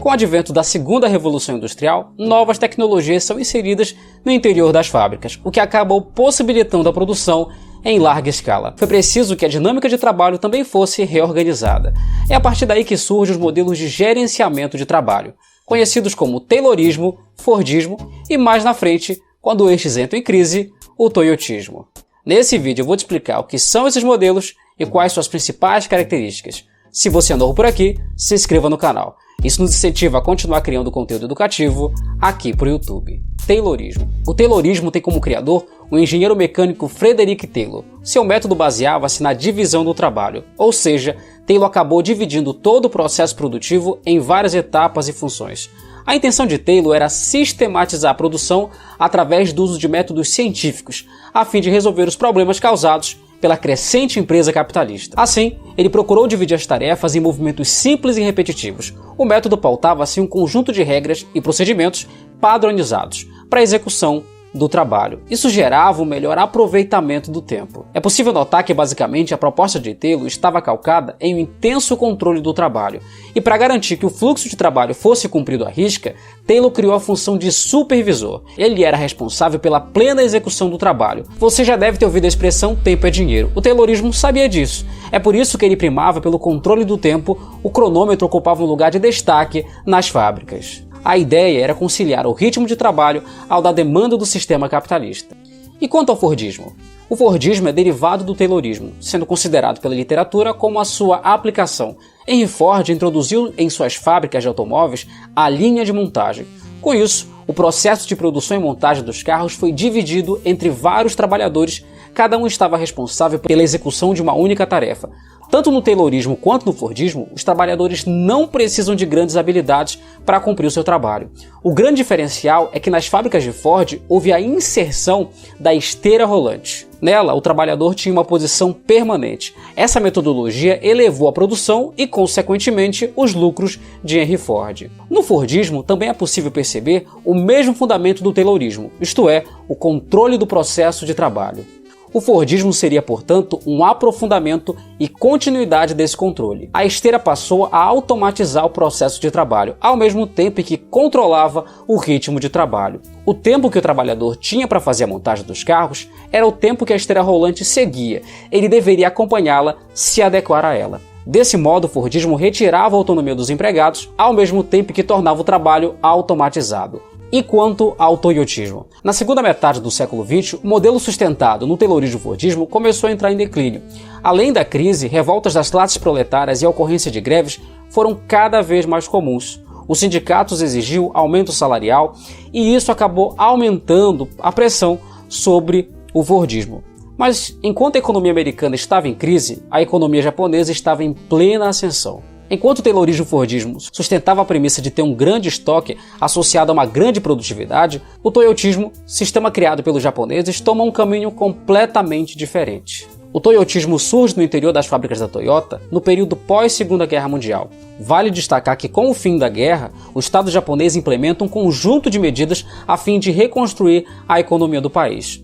Com o advento da segunda revolução industrial, novas tecnologias são inseridas no interior das fábricas, o que acabou possibilitando a produção em larga escala. Foi preciso que a dinâmica de trabalho também fosse reorganizada. É a partir daí que surgem os modelos de gerenciamento de trabalho, conhecidos como Taylorismo, Fordismo e, mais na frente, quando estes entram em crise, o Toyotismo. Nesse vídeo eu vou te explicar o que são esses modelos e quais suas principais características. Se você é novo por aqui, se inscreva no canal. Isso nos incentiva a continuar criando conteúdo educativo aqui para o YouTube. Taylorismo. O Taylorismo tem como criador o engenheiro mecânico Frederick Taylor. Seu método baseava-se na divisão do trabalho, ou seja, Taylor acabou dividindo todo o processo produtivo em várias etapas e funções. A intenção de Taylor era sistematizar a produção através do uso de métodos científicos, a fim de resolver os problemas causados pela crescente empresa capitalista. Assim, ele procurou dividir as tarefas em movimentos simples e repetitivos. O método pautava-se um conjunto de regras e procedimentos padronizados para a execução do trabalho. Isso gerava um melhor aproveitamento do tempo. É possível notar que basicamente a proposta de Taylor estava calcada em um intenso controle do trabalho. E para garantir que o fluxo de trabalho fosse cumprido à risca, Taylor criou a função de supervisor. Ele era responsável pela plena execução do trabalho. Você já deve ter ouvido a expressão tempo é dinheiro. O Taylorismo sabia disso. É por isso que ele primava pelo controle do tempo, o cronômetro ocupava um lugar de destaque nas fábricas. A ideia era conciliar o ritmo de trabalho ao da demanda do sistema capitalista. E quanto ao Fordismo? O Fordismo é derivado do Taylorismo, sendo considerado pela literatura como a sua aplicação. Henry Ford introduziu em suas fábricas de automóveis a linha de montagem. Com isso, o processo de produção e montagem dos carros foi dividido entre vários trabalhadores, cada um estava responsável pela execução de uma única tarefa. Tanto no Taylorismo quanto no Fordismo, os trabalhadores não precisam de grandes habilidades para cumprir o seu trabalho. O grande diferencial é que nas fábricas de Ford houve a inserção da esteira rolante. Nela, o trabalhador tinha uma posição permanente. Essa metodologia elevou a produção e, consequentemente, os lucros de Henry Ford. No Fordismo, também é possível perceber o mesmo fundamento do Taylorismo, isto é, o controle do processo de trabalho. O Fordismo seria, portanto, um aprofundamento e continuidade desse controle. A esteira passou a automatizar o processo de trabalho, ao mesmo tempo em que controlava o ritmo de trabalho. O tempo que o trabalhador tinha para fazer a montagem dos carros era o tempo que a esteira rolante seguia. Ele deveria acompanhá-la, se adequar a ela. Desse modo, o Fordismo retirava a autonomia dos empregados, ao mesmo tempo que tornava o trabalho automatizado. E quanto ao Toyotismo? Na segunda metade do século XX, o modelo sustentado no Taylorismo e Fordismo começou a entrar em declínio. Além da crise, revoltas das classes proletárias e a ocorrência de greves foram cada vez mais comuns. Os sindicatos exigiam aumento salarial e isso acabou aumentando a pressão sobre o Fordismo. Mas enquanto a economia americana estava em crise, a economia japonesa estava em plena ascensão. Enquanto o Taylorismo e o Fordismo sustentava a premissa de ter um grande estoque associado a uma grande produtividade, o Toyotismo, sistema criado pelos japoneses, toma um caminho completamente diferente. O Toyotismo surge no interior das fábricas da Toyota no período pós-Segunda Guerra Mundial. Vale destacar que, com o fim da guerra, o Estado japonês implementa um conjunto de medidas a fim de reconstruir a economia do país.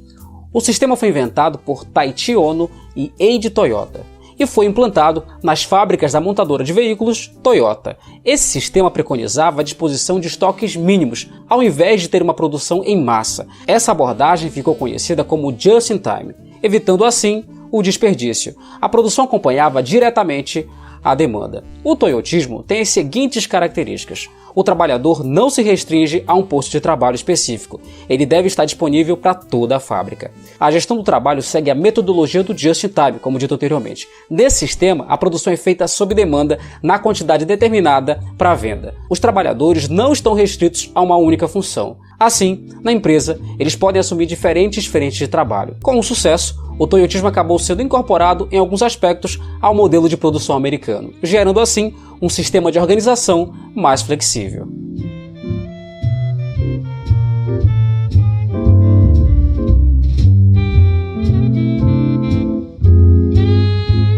O sistema foi inventado por Taiichi Ohno e Eiji Toyota e foi implantado nas fábricas da montadora de veículos Toyota. Esse sistema preconizava a disposição de estoques mínimos, ao invés de ter uma produção em massa. Essa abordagem ficou conhecida como Just in Time, evitando assim o desperdício. A produção acompanhava diretamente a demanda. O Toyotismo tem as seguintes características. O trabalhador não se restringe a um posto de trabalho específico. Ele deve estar disponível para toda a fábrica. A gestão do trabalho segue a metodologia do Just in Time, como dito anteriormente. Nesse sistema, a produção é feita sob demanda na quantidade determinada para a venda. Os trabalhadores não estão restritos a uma única função. Assim, na empresa, eles podem assumir diferentes frentes de trabalho. Com o sucesso, o Toyotismo acabou sendo incorporado em alguns aspectos ao modelo de produção americano, gerando assim um sistema de organização mais flexível.